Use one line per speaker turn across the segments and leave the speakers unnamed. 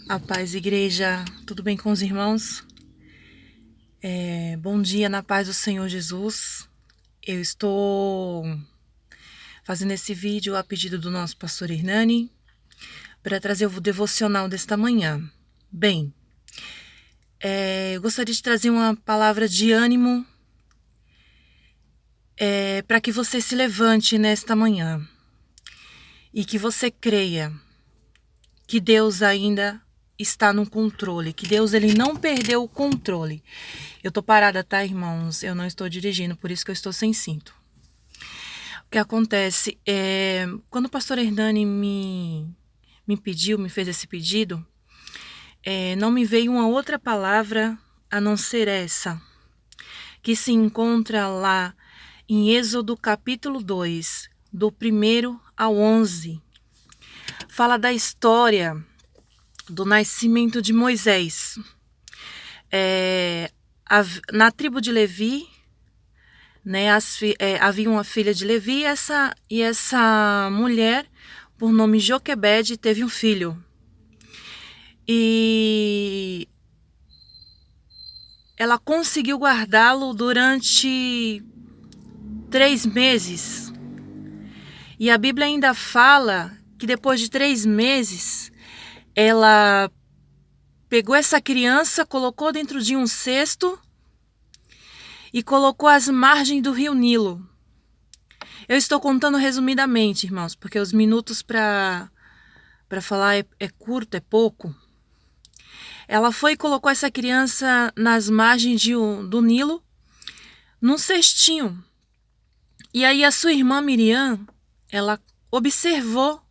A paz, igreja, tudo bem com os irmãos? Bom dia na paz do Senhor Jesus. Eu estou fazendo esse vídeo a pedido do nosso pastor Hernani para trazer o devocional desta manhã. Bem, eu gostaria de trazer uma palavra de ânimo para que você se levante nesta manhã e que você creia que Deus ainda está no controle, que Deus ele não perdeu o controle. Eu tô parada, tá, irmãos? Eu não estou dirigindo, por isso que eu estou sem cinto. O que acontece quando o pastor Hernani me fez esse pedido, não me veio uma outra palavra a não ser essa, que se encontra lá em Êxodo capítulo 2, do 1 ao 11. Fala da história do nascimento de Moisés. Na tribo de Levi, né, havia uma filha de Levi e essa mulher, por nome Joquebede, teve um filho. E ela conseguiu guardá-lo durante 3 meses. E a Bíblia ainda fala que depois de 3 meses, ela pegou essa criança, colocou dentro de um cesto e colocou às margens do rio Nilo. Eu estou contando resumidamente, irmãos, porque os minutos para falar é curto, é pouco. Ela foi e colocou essa criança nas margens do Nilo, num cestinho. E aí a sua irmã Miriam, ela observou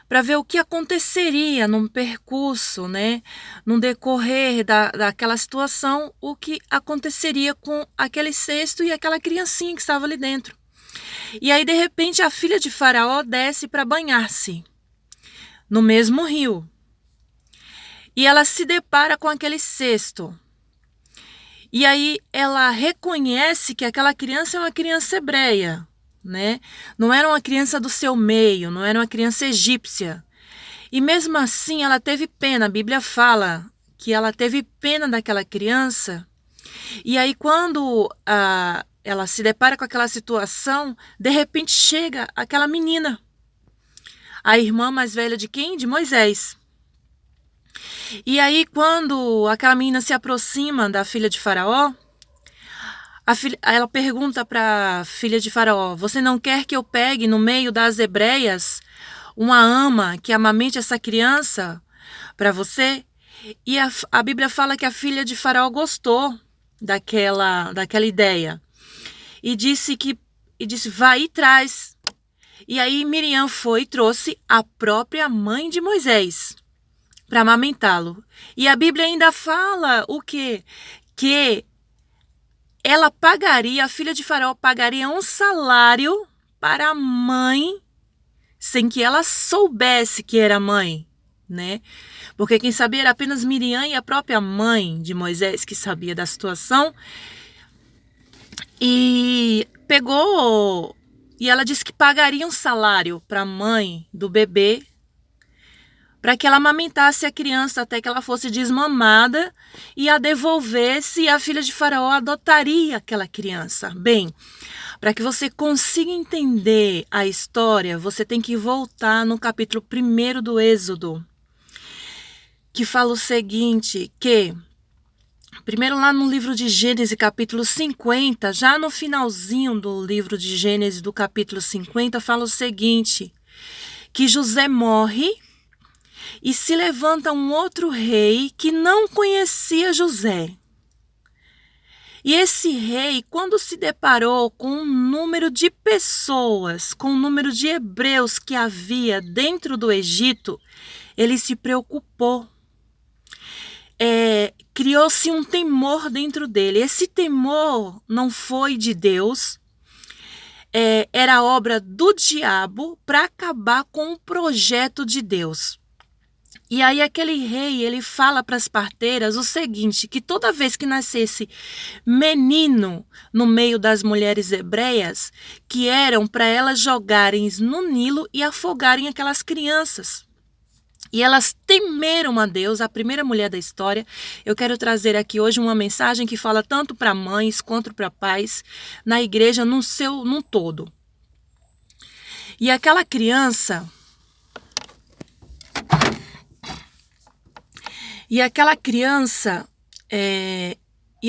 para ver o que aconteceria no percurso, né? No decorrer daquela situação, o que aconteceria com aquele cesto e aquela criancinha que estava ali dentro. E aí, de repente, a filha de Faraó desce para banhar-se no mesmo rio. E ela se depara com aquele cesto. E aí ela reconhece que aquela criança é uma criança hebreia, né? Não era uma criança do seu meio, não era uma criança egípcia. E mesmo assim ela teve pena. A Bíblia fala que ela teve pena daquela criança. E aí quando ela se depara com aquela situação, de repente chega aquela menina, a irmã mais velha de quem? De Moisés. E aí quando aquela menina se aproxima da filha de Faraó, ela pergunta para a filha de Faraó: você não quer que eu pegue no meio das hebreias uma ama que amamente essa criança para você? E a Bíblia fala que a filha de Faraó gostou daquela ideia e disse vai e traz. E aí Miriam foi e trouxe a própria mãe de Moisés para amamentá-lo. E a Bíblia ainda fala o quê? Que a filha de Faraó pagaria um salário para a mãe sem que ela soubesse que era mãe, né? Porque quem sabia era apenas Miriam e a própria mãe de Moisés que sabia da situação. E pegou, e ela disse que pagaria um salário para a mãe do bebê para que ela amamentasse a criança até que ela fosse desmamada e a devolvesse, e a filha de Faraó adotaria aquela criança. Bem, para que você consiga entender a história, você tem que voltar no capítulo 1 do Êxodo, que fala o seguinte, que primeiro lá no livro de Gênesis, capítulo 50, já no finalzinho do livro de Gênesis, do capítulo 50, fala o seguinte, que José morre e se levanta um outro rei que não conhecia José. E esse rei, quando se deparou com o número de pessoas, com o número de hebreus que havia dentro do Egito, ele se preocupou. Criou-se um temor dentro dele. Esse temor não foi de Deus, era obra do diabo para acabar com o projeto de Deus. E aí aquele rei, ele fala para as parteiras o seguinte, que toda vez que nascesse menino no meio das mulheres hebreias, que eram para elas jogarem no Nilo e afogarem aquelas crianças. E elas temeram a Deus, a primeira mulher da história. Eu quero trazer aqui hoje uma mensagem que fala tanto para mães quanto para pais, na igreja num todo. E aquela criança... E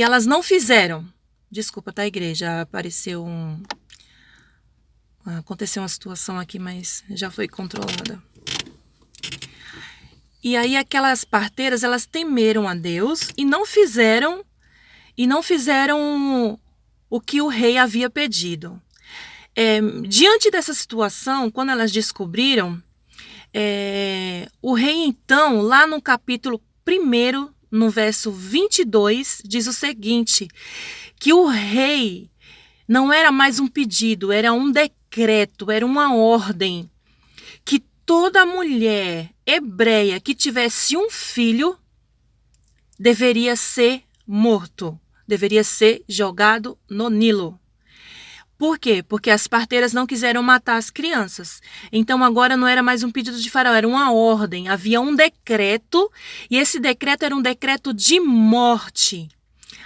elas não fizeram. Desculpa, tá, igreja? Aconteceu uma situação aqui, mas já foi controlada. E aí aquelas parteiras, elas temeram a Deus e não fizeram o que o rei havia pedido. Diante dessa situação, quando elas descobriram, o rei então, lá no capítulo 1, no verso 22, diz o seguinte, que o rei não era mais um pedido, era um decreto, era uma ordem, que toda mulher hebreia que tivesse um filho deveria ser morto, deveria ser jogado no Nilo. Por quê? Porque as parteiras não quiseram matar as crianças. Então agora não era mais um pedido de Faraó, era uma ordem. Havia um decreto e esse decreto era um decreto de morte.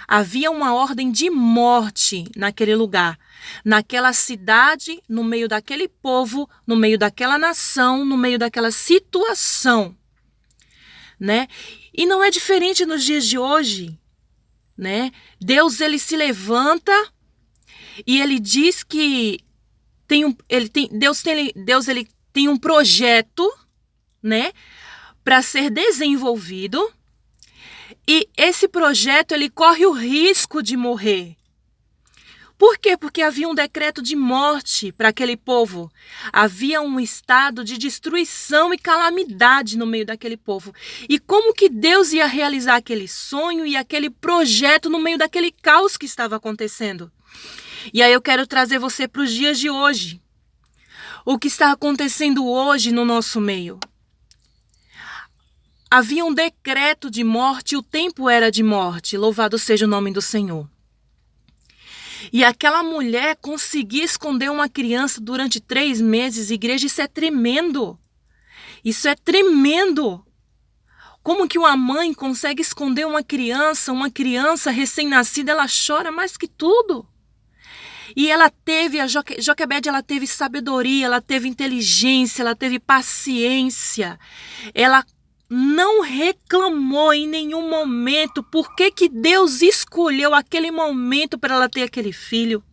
Havia uma ordem de morte naquele lugar, naquela cidade, no meio daquele povo, no meio daquela nação, no meio daquela situação, né? E não é diferente nos dias de hoje, né? Deus, ele se levanta e ele diz que Deus tem um projeto, né, para ser desenvolvido. E esse projeto, ele corre o risco de morrer. Por quê? Porque havia um decreto de morte para aquele povo. Havia um estado de destruição e calamidade no meio daquele povo. E como que Deus ia realizar aquele sonho e aquele projeto no meio daquele caos que estava acontecendo? E aí eu quero trazer você para os dias de hoje. O que está acontecendo hoje no nosso meio? Havia um decreto de morte, o tempo era de morte, louvado seja o nome do Senhor. E aquela mulher conseguia esconder uma criança durante 3 meses, igreja, isso é tremendo. Isso é tremendo. Como que uma mãe consegue esconder uma criança recém-nascida, ela chora mais que tudo. E ela teve, a Joquebede, ela teve sabedoria, ela teve inteligência, ela teve paciência, ela não reclamou em nenhum momento por que Deus escolheu aquele momento para ela ter aquele filho.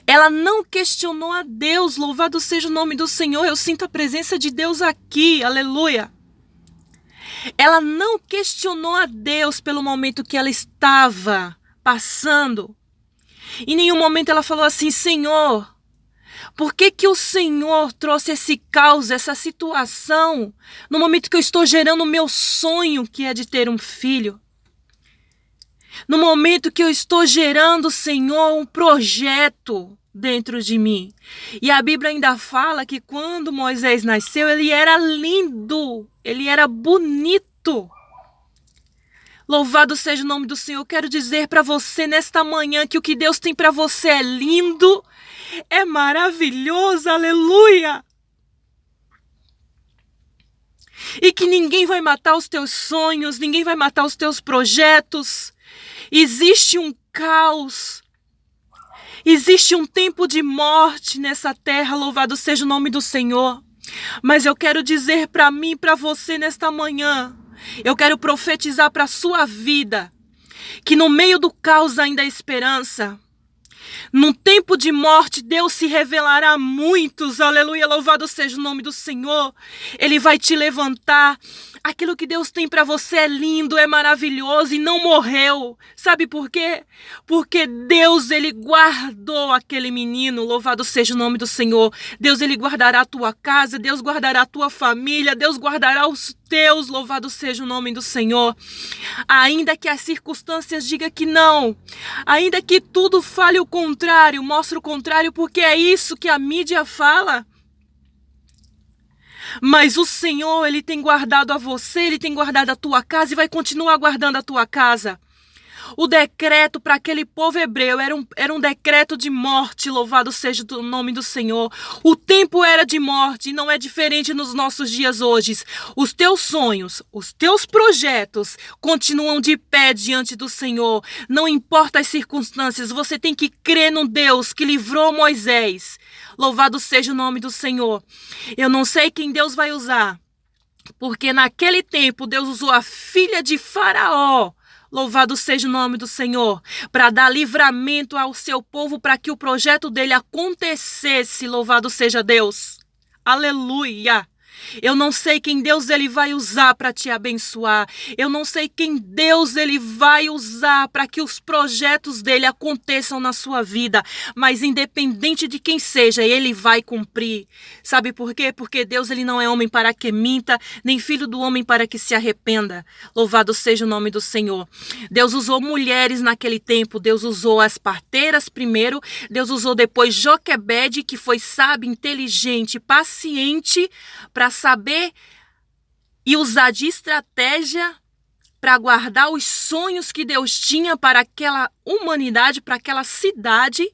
Ela não questionou a Deus, louvado seja o nome do Senhor, eu sinto a presença de Deus aqui, aleluia. Ela não questionou a Deus pelo momento que ela estava passando. Em nenhum momento ela falou assim, Senhor, por que o Senhor trouxe esse caos, essa situação, no momento que eu estou gerando o meu sonho, que é de ter um filho? No momento que eu estou gerando, Senhor, um projeto dentro de mim. E a Bíblia ainda fala que quando Moisés nasceu, ele era lindo, ele era bonito. Louvado seja o nome do Senhor. Eu quero dizer para você nesta manhã que o que Deus tem para você é lindo, é maravilhoso, aleluia. E que ninguém vai matar os teus sonhos, ninguém vai matar os teus projetos. Existe um caos, existe um tempo de morte nessa terra, louvado seja o nome do Senhor. Mas eu quero dizer para mim e para você nesta manhã, eu quero profetizar para a sua vida, que no meio do caos ainda há esperança. Num tempo de morte, Deus se revelará a muitos, aleluia, louvado seja o nome do Senhor. Ele vai te levantar. Aquilo que Deus tem para você é lindo, é maravilhoso e não morreu. Sabe por quê? Porque Deus, ele guardou aquele menino, louvado seja o nome do Senhor. Deus, ele guardará a tua casa, Deus guardará a tua família, Deus guardará os teus, louvado seja o nome do Senhor. Ainda que as circunstâncias digam que não, ainda que tudo fale o contrário, mostre o contrário, porque é isso que a mídia fala. Mas o Senhor, ele tem guardado a você, ele tem guardado a tua casa e vai continuar guardando a tua casa. O decreto para aquele povo hebreu era um decreto de morte, louvado seja o nome do Senhor. O tempo era de morte e não é diferente nos nossos dias hoje. Os teus sonhos, os teus projetos continuam de pé diante do Senhor. Não importa as circunstâncias, você tem que crer no Deus que livrou Moisés. Louvado seja o nome do Senhor. Eu não sei quem Deus vai usar, porque naquele tempo Deus usou a filha de Faraó. Louvado seja o nome do Senhor, para dar livramento ao seu povo, para que o projeto dele acontecesse. Louvado seja Deus. Aleluia. Eu não sei quem Deus ele vai usar para te abençoar. Eu não sei quem Deus ele vai usar para que os projetos dele aconteçam na sua vida. Mas independente de quem seja, ele vai cumprir. Sabe por quê? Porque Deus ele não é homem para que minta, nem filho do homem para que se arrependa. Louvado seja o nome do Senhor. Deus usou mulheres naquele tempo. Deus usou as parteiras primeiro. Deus usou depois Joquebede, que foi sábia, inteligente, paciente, para saber e usar de estratégia para guardar os sonhos que Deus tinha para aquela humanidade, para aquela cidade.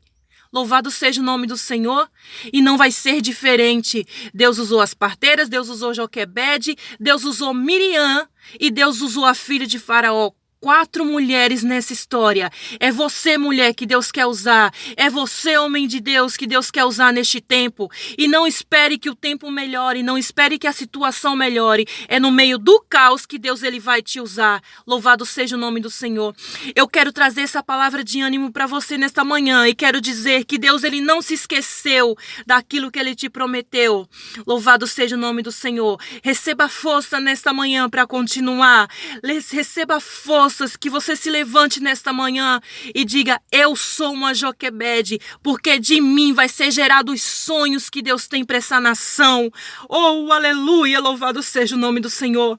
Louvado seja o nome do Senhor. E não vai ser diferente. Deus usou as parteiras, Deus usou Joquebede, Deus usou Miriam e Deus usou a filha de Faraó. 4 mulheres nessa história. É você, mulher, que Deus quer usar. É você, homem de Deus, que Deus quer usar neste tempo. E não espere que o tempo melhore, não espere que a situação melhore. É no meio do caos que Deus ele vai te usar. Louvado seja o nome do Senhor. Eu quero trazer essa palavra de ânimo para você nesta manhã e quero dizer que Deus ele não se esqueceu daquilo que ele te prometeu. Louvado seja o nome do Senhor. Receba força nesta manhã para continuar. Receba força, que você se levante nesta manhã e diga: eu sou uma Joquebede, porque de mim vai ser gerado os sonhos que Deus tem para essa nação. Oh, aleluia, louvado seja o nome do Senhor.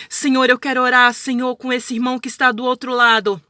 Senhor, eu quero orar, Senhor, com esse irmão que está do outro lado.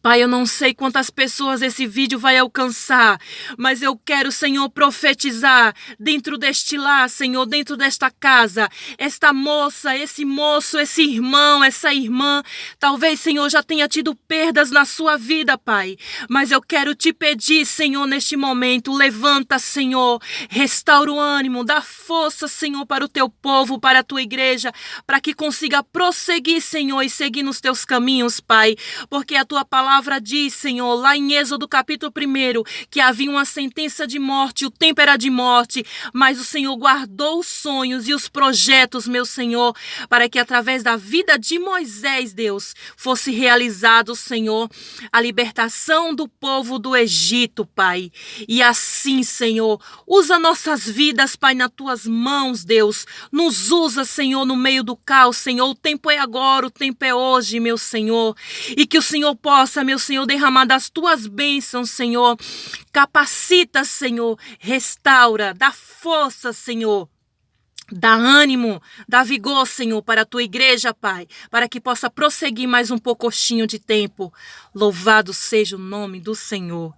Pai, eu não sei quantas pessoas esse vídeo vai alcançar, mas eu quero, Senhor, profetizar dentro deste lar, Senhor, dentro desta casa. Esta moça, esse moço, esse irmão, essa irmã, talvez, Senhor, já tenha tido perdas na sua vida, Pai. Mas eu quero te pedir, Senhor, neste momento, levanta, Senhor, restaura o ânimo, dá força, Senhor, para o teu povo, para a tua igreja, para que consiga prosseguir, Senhor, e seguir nos teus caminhos, Pai, porque a tua palavra diz, Senhor, lá em Êxodo capítulo 1, que havia uma sentença de morte, o tempo era de morte, mas o Senhor guardou os sonhos e os projetos, meu Senhor, para que através da vida de Moisés, Deus, fosse realizado, Senhor, a libertação do povo do Egito, Pai. E assim, Senhor, usa nossas vidas, Pai, nas tuas mãos, Deus. Nos usa, Senhor, no meio do caos, Senhor. O tempo é agora, o tempo é hoje, meu Senhor. E que o Senhor possa, meu Senhor, derramar das tuas bênçãos, Senhor. Capacita, Senhor. Restaura, dá força, Senhor. Dá ânimo, dá vigor, Senhor, para a tua igreja, Pai, para que possa prosseguir mais um pouquinho de tempo. Louvado seja o nome do Senhor.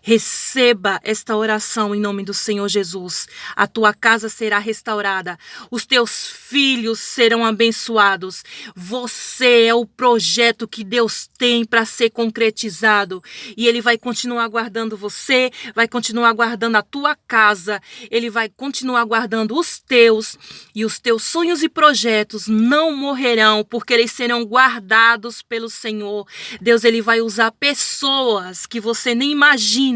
Receba esta oração em nome do Senhor Jesus. A tua casa será restaurada. Os teus filhos serão abençoados. Você é o projeto que Deus tem para ser concretizado. E Ele vai continuar guardando você, vai continuar guardando a tua casa. Ele vai continuar guardando os teus. E os teus sonhos e projetos não morrerão, porque eles serão guardados pelo Senhor. Deus, Ele vai usar pessoas que você nem imagina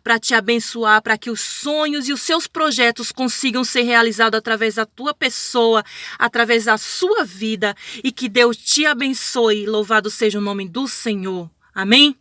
para te abençoar, para que os sonhos e os seus projetos consigam ser realizados através da tua pessoa, através da sua vida, e que Deus te abençoe. Louvado seja o nome do Senhor. Amém?